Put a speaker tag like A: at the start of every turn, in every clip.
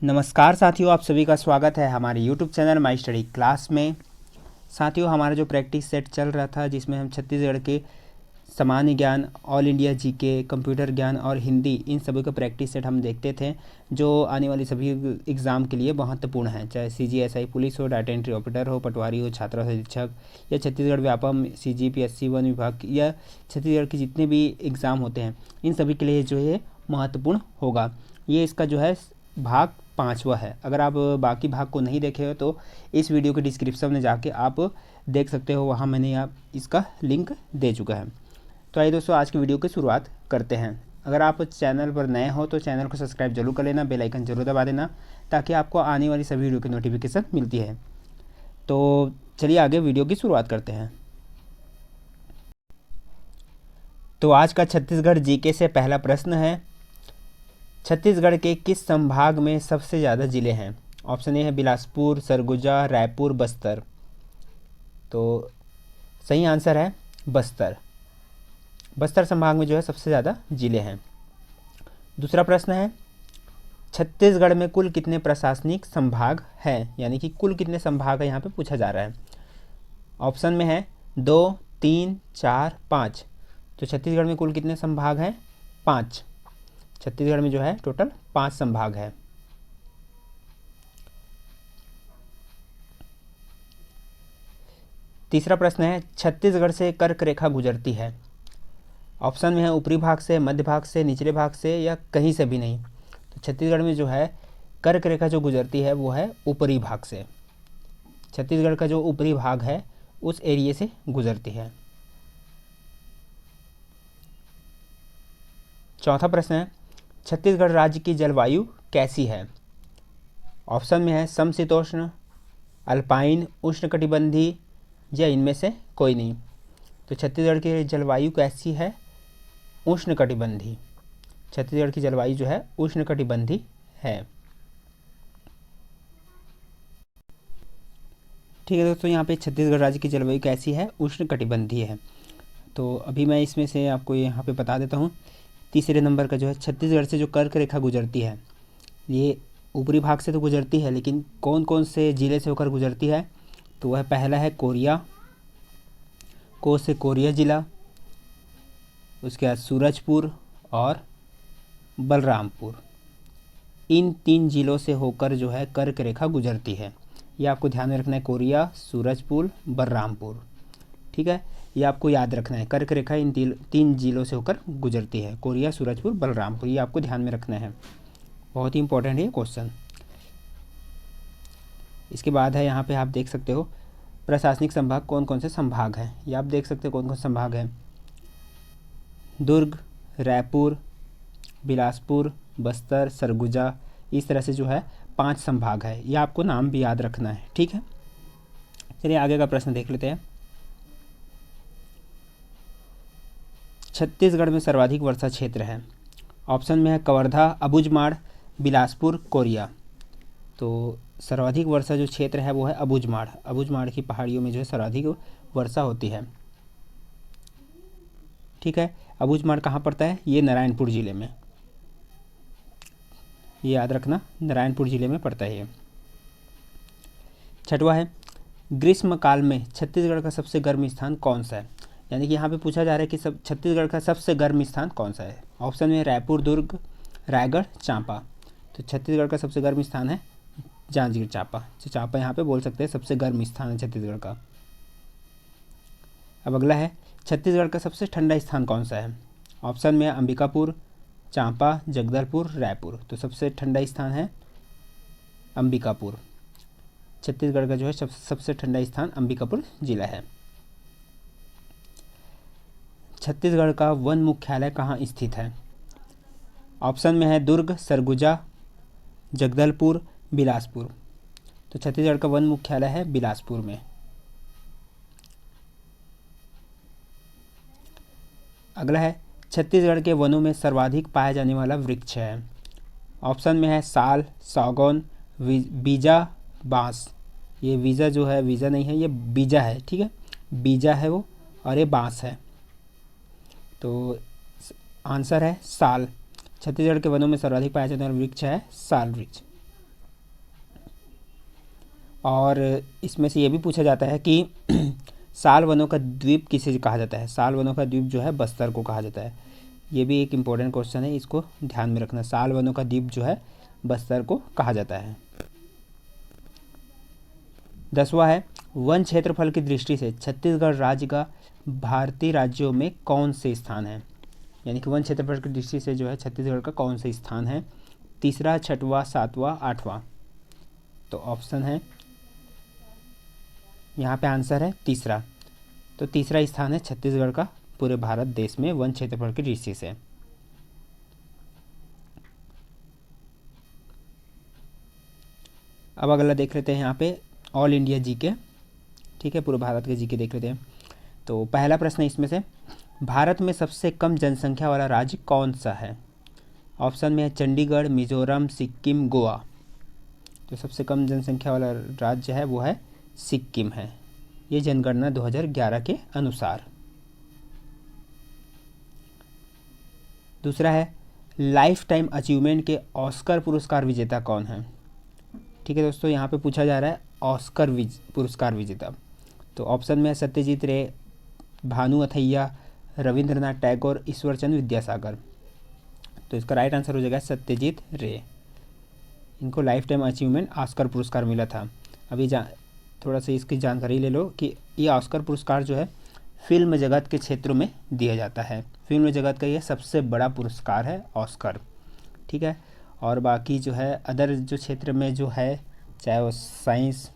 A: नमस्कार साथियों, आप सभी का स्वागत है हमारे YouTube channel my study class में। साथियों, हमारा जो प्रैक्टिस सेट चल रहा था जिसमें हम छत्तीसगढ़ के सामान्य ज्ञान, ऑल इंडिया जीके, कंप्यूटर ज्ञान और हिंदी, इन सभी का प्रैक्टिस सेट हम देखते थे जो आने वाली सभी एग्ज़ाम के लिए महत्वपूर्ण है। चाहे CGSI पुलिस हो, डाटा एंट्री ऑपरेटर हो, पटवारी हो, छात्रा शिक्षक या छत्तीसगढ़ व्यापम, CGPSC वन विभाग या छत्तीसगढ़ के जितने भी एग्ज़ाम होते हैं, इन सभी के लिए जो है महत्वपूर्ण होगा। ये इसका जो है भाग 5वां है। अगर आप बाकी भाग को नहीं देखे हो तो इस वीडियो के डिस्क्रिप्शन में जाके आप देख सकते हो, वहाँ मैंने आप इसका लिंक दे चुका है। तो आइए दोस्तों, आज की वीडियो की शुरुआत करते हैं। अगर आप चैनल पर नए हो तो चैनल को सब्सक्राइब जरूर कर लेना, बेल आइकन जरूर दबा देना ताकि आपको आने वाली सभी वीडियो की नोटिफिकेशन मिलती है। तो चलिए आगे वीडियो की शुरुआत करते हैं। तो आज का छत्तीसगढ़ जीके से पहला प्रश्न है, छत्तीसगढ़ के किस संभाग में सबसे ज़्यादा ज़िले हैं? ऑप्शन ए है बिलासपुर, सरगुजा, रायपुर, बस्तर। तो सही आंसर है बस्तर। बस्तर संभाग में जो है सबसे ज़्यादा ज़िले हैं। दूसरा प्रश्न है, छत्तीसगढ़ में कुल कितने प्रशासनिक संभाग हैं? यानी कि कुल कितने संभाग है यहाँ पे पूछा जा रहा है। ऑप्शन में है 2, 3, 4, 5। तो छत्तीसगढ़ में कुल कितने संभाग हैं? 5। छत्तीसगढ़ में जो है टोटल 5 संभाग है। तीसरा प्रश्न है, छत्तीसगढ़ से कर्क रेखा गुजरती है। ऑप्शन में है ऊपरी भाग से, मध्य भाग से, निचले भाग से या कहीं से भी नहीं। तो छत्तीसगढ़ में जो है कर्क रेखा जो गुजरती है वो है ऊपरी भाग से। छत्तीसगढ़ का जो ऊपरी भाग है उस एरिया से गुजरती है। चौथा प्रश्न है, छत्तीसगढ़ राज्य की जलवायु कैसी है? ऑप्शन में है समशीतोष्ण, अल्पाइन, उष्णकटिबंधीय या इनमें से कोई नहीं। तो छत्तीसगढ़ की जलवायु कैसी है? उष्णकटिबंधीय। छत्तीसगढ़ की जलवायु जो है उष्णकटिबंधीय है। ठीक है दोस्तों, यहाँ पे छत्तीसगढ़ राज्य की जलवायु कैसी है? उष्णकटिबंधीय है। तो अभी मैं इसमें से आपको यहाँ पे बता देता हूँ। तीसरे नंबर का जो है, छत्तीसगढ़ से जो कर्क रेखा गुजरती है, ये ऊपरी भाग से तो गुजरती है, लेकिन कौन कौन से ज़िले से होकर गुजरती है? तो वह पहला है कोरिया, को से कोरिया ज़िला, उसके बाद सूरजपुर और बलरामपुर। इन 3 ज़िलों से होकर जो है कर्क रेखा गुजरती है। ये आपको ध्यान में रखना है, कोरिया, सूरजपुर, बलरामपुर। ठीक है, ये आपको याद रखना है। कर्क रेखा इन 3 ज़िलों से होकर गुजरती है, कोरिया, सूरजपुर, बलरामपुर। ये आपको ध्यान में रखना है, बहुत ही इंपॉर्टेंट है ये क्वेश्चन। इसके बाद है, यहाँ पे आप देख सकते हो प्रशासनिक संभाग कौन कौन से संभाग हैं। ये आप देख सकते हो कौन कौन से संभाग हैं। दुर्ग, रायपुर, बिलासपुर, बस्तर, सरगुजा, इस तरह से जो है 5 संभाग है। ये आपको नाम भी याद रखना है। ठीक है, चलिए आगे का प्रश्न देख लेते हैं। छत्तीसगढ़ में सर्वाधिक वर्षा क्षेत्र है। ऑप्शन में है कवर्धा, अबुझमाड़, बिलासपुर, कोरिया। तो सर्वाधिक वर्षा जो क्षेत्र है वो है अबुझमाड़। अबुझमाड़ की पहाड़ियों में जो है सर्वाधिक वर्षा होती है। ठीक है, अबुझमाड़ कहाँ पड़ता है? ये नारायणपुर ज़िले में, ये याद रखना, नारायणपुर ज़िले में पड़ता है ये। छठवा है, ग्रीष्म काल में छत्तीसगढ़ का सबसे गर्म स्थान कौन सा है? यानी कि यहाँ पे पूछा जा रहा है कि छत्तीसगढ़ का सबसे गर्म स्थान कौन सा है। ऑप्शन में रायपुर, दुर्ग, रायगढ़, चांपा। तो छत्तीसगढ़ का सबसे गर्म स्थान है जांजगीर चांपा। तो चांपा यहाँ पे बोल सकते हैं सबसे गर्म स्थान है छत्तीसगढ़ का। अब अगला है, छत्तीसगढ़ का सबसे ठंडा स्थान कौन सा है? ऑप्शन में अंबिकापुर, चांपा, जगदलपुर, रायपुर। तो सबसे ठंडा स्थान है अंबिकापुर। छत्तीसगढ़ का जो है सबसे ठंडा स्थान अंबिकापुर जिला है। छत्तीसगढ़ का वन मुख्यालय कहाँ स्थित है? ऑप्शन में है दुर्ग, सरगुजा, जगदलपुर, बिलासपुर। तो छत्तीसगढ़ का वन मुख्यालय है बिलासपुर में। अगला है, छत्तीसगढ़ के वनों में सर्वाधिक पाया जाने वाला वृक्ष है। ऑप्शन में है साल, सागौन, बीजा, बांस। ये वीज़ा जो है, वीज़ा नहीं है, ये बीजा है। ठीक है, बीजा है वो, और ये बांस है। तो आंसर है साल। छत्तीसगढ़ के वनों में सर्वाधिक पाया जाने वाला वृक्ष है साल वृक्ष। और इसमें से ये भी पूछा जाता है कि साल वनों का द्वीप किसे कहा जाता है। साल वनों का द्वीप जो है बस्तर को कहा जाता है। ये भी एक इम्पोर्टेंट क्वेश्चन है, इसको ध्यान में रखना। साल वनों का द्वीप जो है बस्तर को कहा जाता है। 10वां है, वन क्षेत्रफल की दृष्टि से छत्तीसगढ़ राज्य का भारतीय राज्यों में कौन से स्थान है। यानी कि वन क्षेत्रफल की दृष्टि से जो है छत्तीसगढ़ का कौन से स्थान है। तीसरा, छठवां, सातवां, आठवां। तो ऑप्शन है, यहाँ पे आंसर है तीसरा। तो तीसरा स्थान है छत्तीसगढ़ का पूरे भारत देश में वन क्षेत्रफल की दृष्टि से। अब अगला देख लेते हैं यहाँ पे ऑल इंडिया जीके। ठीक है, पूरे भारत के जीके देख लेते हैं। तो पहला प्रश्न इसमें से, भारत में सबसे कम जनसंख्या वाला राज्य कौन सा है। ऑप्शन में है चंडीगढ़, मिजोरम, सिक्किम, गोवा। तो सबसे कम जनसंख्या वाला राज्य है वो है सिक्किम है, ये जनगणना 2011 के अनुसार। दूसरा है, लाइफ टाइम अचीवमेंट के ऑस्कर पुरस्कार विजेता कौन है। ठीक है दोस्तों, यहाँ पे पूछा जा रहा है ऑस्कर पुरस्कार विजेता। तो ऑप्शन में है सत्यजीत रे, भानु अथैया, रविंद्रनाथ टैगोर, ईश्वरचंद्र विद्यासागर। तो इसका राइट आंसर हो जाएगा सत्यजीत रे। इनको लाइफ टाइम अचीवमेंट ऑस्कर पुरस्कार मिला था। अभी थोड़ा सा इसकी जानकारी ले लो कि ये ऑस्कर पुरस्कार जो है फिल्म जगत के क्षेत्रों में दिया जाता है। फिल्म जगत का ये सबसे बड़ा पुरस्कार है ऑस्कर। ठीक है, और बाकी जो है अदर जो क्षेत्र में जो है, चाहे वो साइंस,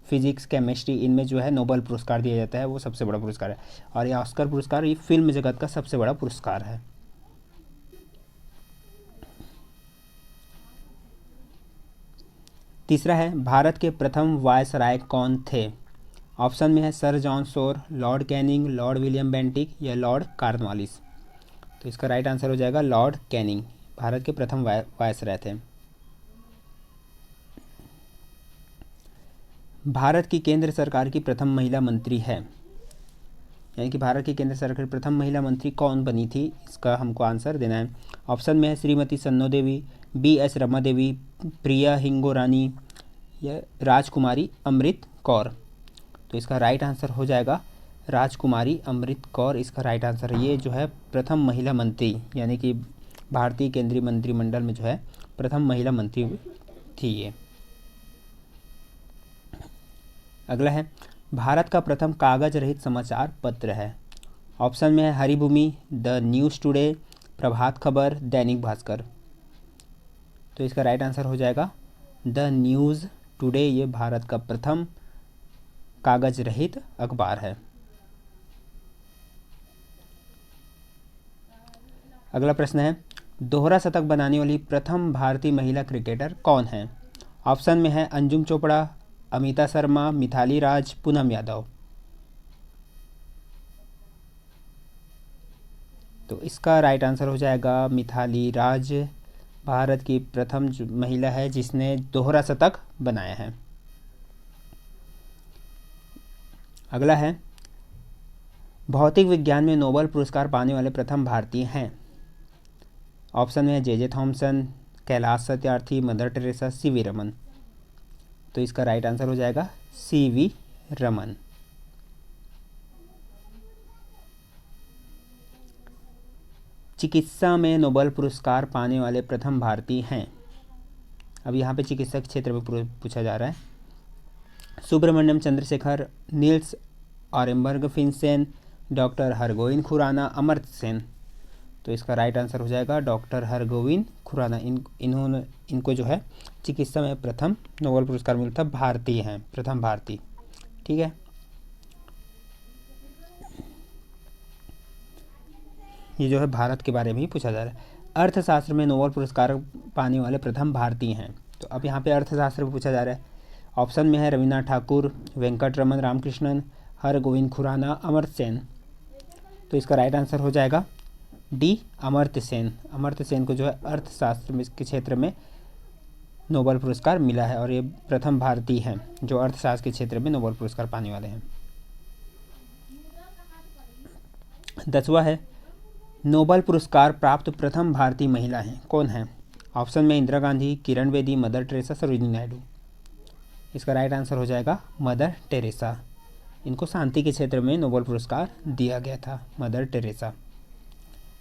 A: फिजिक्स, केमिस्ट्री, इनमें जो है नोबेल पुरस्कार दिया जाता है, वो सबसे बड़ा पुरस्कार है। और ये ऑस्कर पुरस्कार ये फिल्म जगत का सबसे बड़ा पुरस्कार है। तीसरा है, भारत के प्रथम वायसराय कौन थे। ऑप्शन में है sir John Shore, Lord Canning, Lord William Bentinck या लॉर्ड कॉर्नवालिस। तो इसका राइट आंसर हो जाएगा लॉर्ड कैनिंग, भारत के प्रथम वायसराय थे। भारत की केंद्र सरकार की प्रथम महिला मंत्री है, यानी कि भारत की केंद्र सरकार की प्रथम महिला मंत्री कौन बनी थी, इसका हमको आंसर देना है। ऑप्शन में है श्रीमती सन्नो देवी, BS रमा देवी, प्रिया हिंगोरानी या राजकुमारी अमृत कौर। तो इसका राइट आंसर हो जाएगा राजकुमारी अमृत कौर, इसका राइट आंसर है। ये जो है प्रथम महिला मंत्री, यानी कि भारतीय केंद्रीय मंत्रिमंडल में जो है प्रथम महिला मंत्री थी ये। अगला है, भारत का प्रथम कागज रहित समाचार पत्र है। ऑप्शन में है Haribhoomi, the news today, Prabhat Khabar, Dainik Bhaskar. तो इसका राइट आंसर हो जाएगा द न्यूज़ टुडे, ये भारत का प्रथम कागज रहित अखबार है। अगला प्रश्न है, दोहरा शतक बनाने वाली प्रथम भारतीय महिला क्रिकेटर कौन है। ऑप्शन में है अंजुम चोपड़ा, अमिता शर्मा, मिथाली राज, पूनम यादव। तो इसका राइट आंसर हो जाएगा मिथाली राज, भारत की प्रथम महिला है जिसने दोहरा शतक बनाया है। अगला है, भौतिक विज्ञान में नोबेल पुरस्कार पाने वाले प्रथम भारतीय हैं। ऑप्शन में है J Thomson, Kailash Satyarthi, mother Teresa, CV Raman. तो इसका राइट आंसर हो जाएगा CV रमन। चिकित्सा में नोबेल पुरस्कार पाने वाले प्रथम भारतीय हैं। अब यहाँ पे चिकित्सा के क्षेत्र में पूछा जा रहा है। Subrahmanyan Chandrasekhar, Niels Orenberg Finsen, doctor Hargobind Khorana, Amartya Sen. तो इसका राइट आंसर हो जाएगा डॉक्टर हरगोविंद खुराना। इनको जो है चिकित्सा में प्रथम नोबेल पुरस्कार मिला था, भारतीय हैं, प्रथम भारतीय। ठीक है, ये जो है भारत के बारे में ही पूछा जा रहा है। अर्थशास्त्र में नोबेल पुरस्कार पाने वाले प्रथम भारतीय हैं। तो अब यहाँ पे अर्थशास्त्र में पूछा जा रहा है। ऑप्शन में है रविन्द्रनाथ ठाकुर, वेंकट रमन रामकृष्णन, हरगोविंद खुराना, अमर्त्य सेन। तो इसका राइट आंसर हो जाएगा D अमर्त्य सेन। अमर्त्य सेन को जो है अर्थशास्त्र के क्षेत्र में नोबेल पुरस्कार मिला है और ये प्रथम भारतीय हैं जो अर्थशास्त्र के क्षेत्र में नोबेल पुरस्कार पाने वाले हैं। 10वां है, नोबेल पुरस्कार प्राप्त प्रथम भारतीय महिला हैं, कौन है। ऑप्शन में इंदिरा गांधी, किरण बेदी, मदर टेरेसा, सरोजिनी नायडू। इसका राइट आंसर हो जाएगा मदर टेरेसा। इनको शांति के क्षेत्र में नोबेल पुरस्कार दिया गया था, मदर टेरेसा।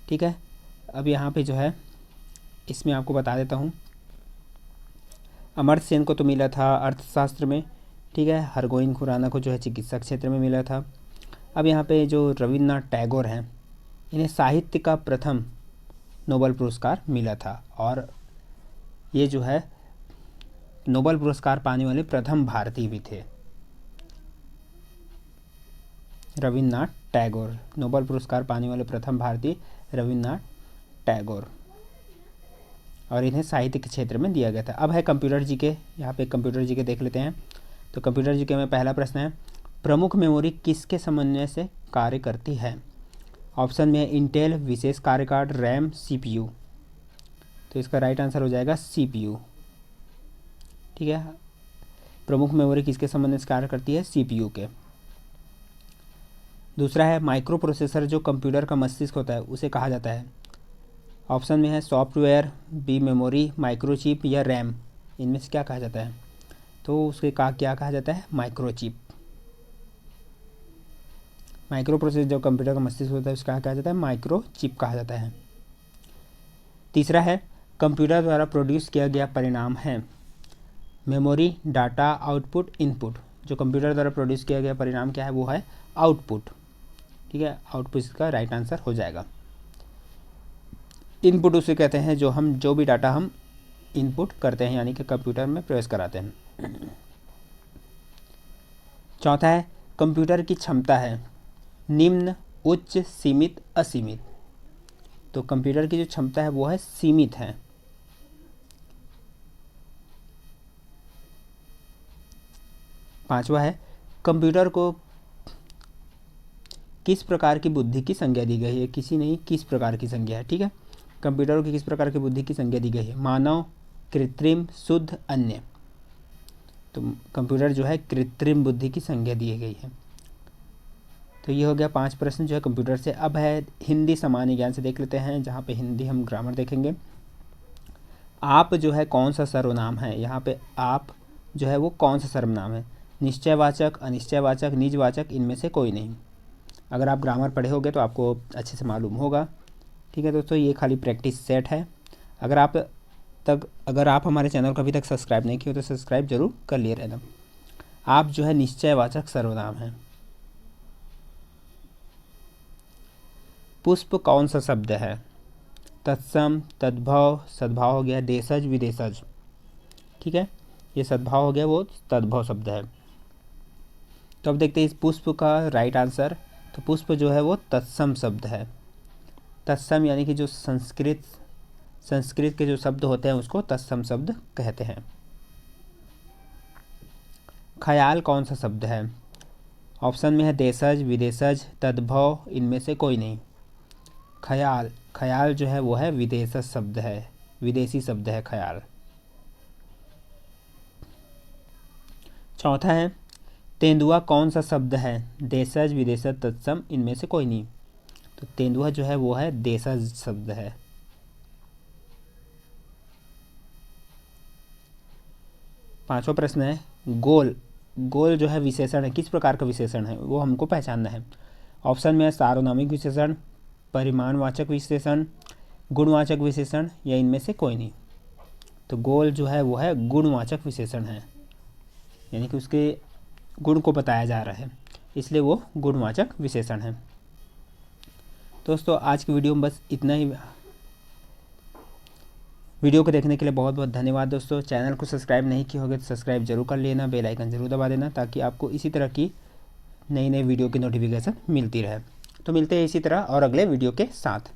A: ठीक है, अब यहाँ पे जो है इसमें आपको बता देता हूँ, अमर्त्य सेन को तो मिला था अर्थशास्त्र में, ठीक है। हरगोविंद खुराना को जो है चिकित्सा क्षेत्र में मिला था। अब यहाँ पे जो रविन्द्रनाथ टैगोर हैं, इन्हें साहित्य का प्रथम नोबेल पुरस्कार मिला था, और ये जो है नोबेल पुरस्कार पाने वाले प्रथम भारतीय भी थे। रविन्द्रनाथ टैगोर, नोबेल पुरस्कार पाने वाले प्रथम भारतीय रविन्द्रनाथ टैगोर, और इन्हें साहित्य के क्षेत्र में दिया गया था। अब है कंप्यूटर जीके, यहाँ पे कंप्यूटर जीके देख लेते हैं। तो कंप्यूटर जीके में पहला प्रश्न है, प्रमुख मेमोरी किसके समन्वय से कार्य करती है? ऑप्शन में इंटेल विशेष कार्य कार्ड, रैम, सीपीयू। तो इसका राइट आंसर हो जाएगा सीपीयू। ठीक है, प्रमुख मेमोरी किसके समन्वय से कार्य करती है? सीपीयू के। दूसरा है, माइक्रो प्रोसेसर जो कंप्यूटर का मस्तिष्क होता है उसे कहा जाता है। ऑप्शन में है सॉफ्टवेयर, बी मेमोरी, माइक्रोचिप या रैम। इनमें से क्या कहा जाता है? तो उसके क्या कहा जाता है? माइक्रोचिप। माइक्रो प्रोसेसर जो कंप्यूटर का मस्तिष्क होता है उसका कहा जाता है माइक्रोचिप कहा जाता है। तीसरा है, कंप्यूटर द्वारा प्रोड्यूस किया गया परिणाम है। Memory, data, output, input. जो कंप्यूटर द्वारा प्रोड्यूस किया गया परिणाम क्या है? वो है आउटपुट। ठीक है, आउटपुट इसका राइट आंसर हो जाएगा। इनपुट उसे कहते हैं जो भी डाटा हम इनपुट करते हैं, यानी कि कंप्यूटर में प्रवेश कराते हैं। चौथा है, कंप्यूटर की क्षमता है निम्न, उच्च, सीमित, असीमित। तो कंप्यूटर की जो क्षमता है वो है सीमित है। पांचवा है, कंप्यूटर को किस प्रकार की बुद्धि की संज्ञा दी गई है? किसी नहीं, किस प्रकार की संज्ञा है। ठीक है, कंप्यूटर को किस प्रकार की बुद्धि की संज्ञा दी गई है? मानव, कृत्रिम, शुद्ध, अन्य। तो कंप्यूटर जो है कृत्रिम बुद्धि की संज्ञा दी गई है। तो ये हो गया 5 प्रश्न जो है कंप्यूटर से। अब है हिंदी सामान्य ज्ञान से देख लेते हैं, जहाँ पे हिंदी हम ग्रामर देखेंगे। आप जो है कौन सा सर्वनाम है? यहाँ पे आप जो है वो कौन सा सर्वनाम है? निश्चयवाचक, अनिश्चयवाचक, निजवाचक, इनमें से कोई नहीं। अगर आप ग्रामर पढ़े होगे तो आपको अच्छे से मालूम होगा। ठीक है दोस्तों, ये खाली प्रैक्टिस सेट है। अगर आप हमारे चैनल को अभी तक सब्सक्राइब नहीं किया तो सब्सक्राइब जरूर कर लिए रहना। आप जो है निश्चयवाचक सर्वनाम है। पुष्प कौन सा शब्द है? तत्सम, तद्भव, सद्भाव हो गया, देशज, विदेशज। ठीक है, ये सद्भाव हो गया, वो तद्भव शब्द है। तो अब देखते हैं इस पुष्प का राइट आंसर। तो पुष्प जो है वो तत्सम शब्द है। तत्सम यानी कि जो संस्कृत के जो शब्द होते हैं उसको तत्सम शब्द कहते हैं। ख्याल कौन सा शब्द है? ऑप्शन में है देशज, विदेशज, तद्भव, इनमें से कोई नहीं। ख्याल जो है वो है विदेशज शब्द है, विदेशी शब्द है ख्याल। चौथा है, तेंदुआ कौन सा शब्द है? देशज, विदेशज, तत्सम, इनमें से कोई नहीं। तो तेंदुआ जो है वो है देशज शब्द है। पांचवा प्रश्न है, गोल जो है विशेषण है, किस प्रकार का विशेषण है वो हमको पहचानना है। ऑप्शन में है सार्वनामिक विशेषण, परिमाणवाचक विशेषण, गुणवाचक विशेषण, या इनमें से कोई नहीं। तो गोल जो है वो है गुणवाचक विशेषण है, यानी कि उसके गुण को बताया जा रहा है, इसलिए वो गुणवाचक विशेषण है। दोस्तों आज की वीडियो में बस इतना ही। वीडियो को देखने के लिए बहुत बहुत धन्यवाद दोस्तों। चैनल को सब्सक्राइब नहीं किया होगा तो सब्सक्राइब जरूर कर लेना, बेल आइकन जरूर दबा देना, ताकि आपको इसी तरह की नई वीडियो की नोटिफिकेशन मिलती रहे। तो मिलते हैं इसी तरह और अगले वीडियो के साथ।